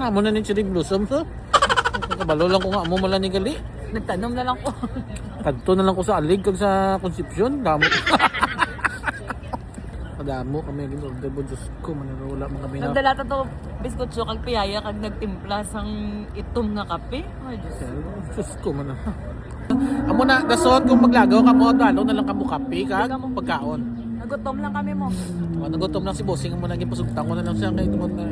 Nga mo na ni Cherry Blossom so. Kabalo lang ko nga mo mala ni gali. Nagtanom na lang ko. Kadto na lang ko sa alig kag sa Concepcion, damo. Madamo kami gin order bo Diyos ko mananula mga kami na. Nagdala ta to biskotso kag piyaya kag nagtimpla sang itom nga kape. Ay Diyos. Diyos ko man. Amo na dasod kung maglagaw ka mo dalo na lang kamo kape kag pagkaon. Nagutom lang kami mo. Nagutom lang si bossing mo naging pasugtang ko na lang siya kay dumon na.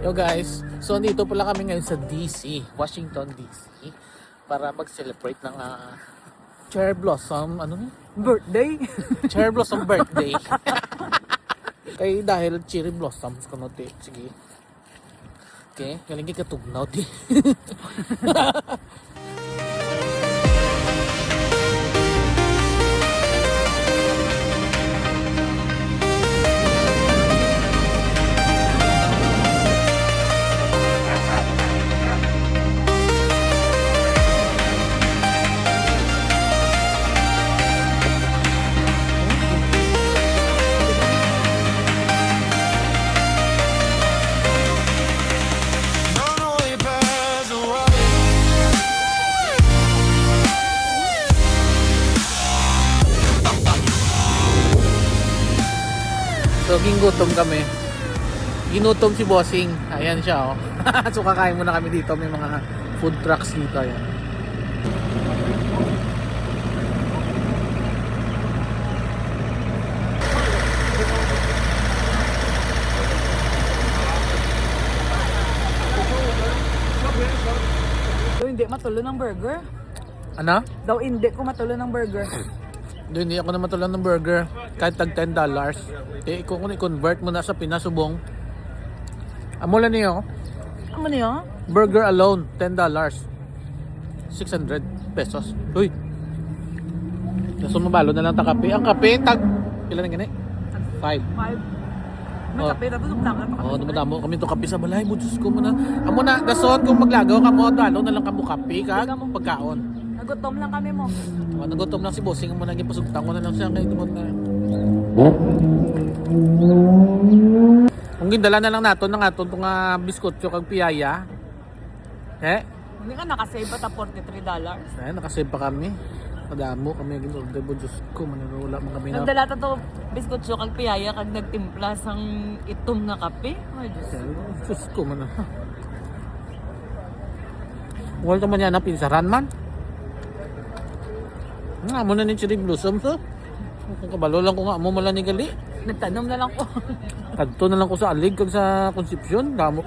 Yo guys, so andito pala kami ngayon sa DC, Washington DC para mag-celebrate ng Cherry Blossom, ano ni? Birthday. Cherry Blossom birthday. Kay dahil Cherry Blossoms kuno ti. Sige. Okay, galing ka tugnaw ti. So, ginutom kami. Ginutom si Bossing. Ayan siya, oh. So, kakain muna kami dito. May mga food trucks dito. Ayan. Daw hindi matulo ng burger. Ano? Daw hindi ko matulo ng burger. Doon, hindi ako na matulang ng burger. Kahit tag $10. Eh, kung i-convert mo na sa Pinasubong. Amo lang niyo. Ano niyo? Burger alone, $10. 600 pesos. Uy. Kaso mabalo na lang ta kape. Ang kape, tag... Ilan na gani? 5. 5. May Oh. kape na to. Nagtangan pa. Oo, dumadamo kami to kape sa balay. Diyos ko muna. Amo na, dasod kung maglagaw ka mo, dalo na lang kamo kape kag pagkaon. Nagutom lang kami mo. Nagutom lang si Bossing mo naging pasugtang ko na lang siya kay dumon na. Kung gindala na lang naton ng aton tong biskotso kag piyaya. Hindi ka nakasave pa $43. Ay, nakasave pa kami. Madamo kami gin order bo Diyos ko mananula mga kami na. Nagdala ta to biskotso kag piyaya kag nagtimpla sang itom nga kape. Ay Diyos. Diyos ko man. Wala man yan na pinsaran man. Nga mo na ni Cherry Blossom so. Kung kabalo lang ko nga mo mala ni gali. Nagtanom na lang ko. Kadto na lang ko sa alig kag sa Concepcion, damo.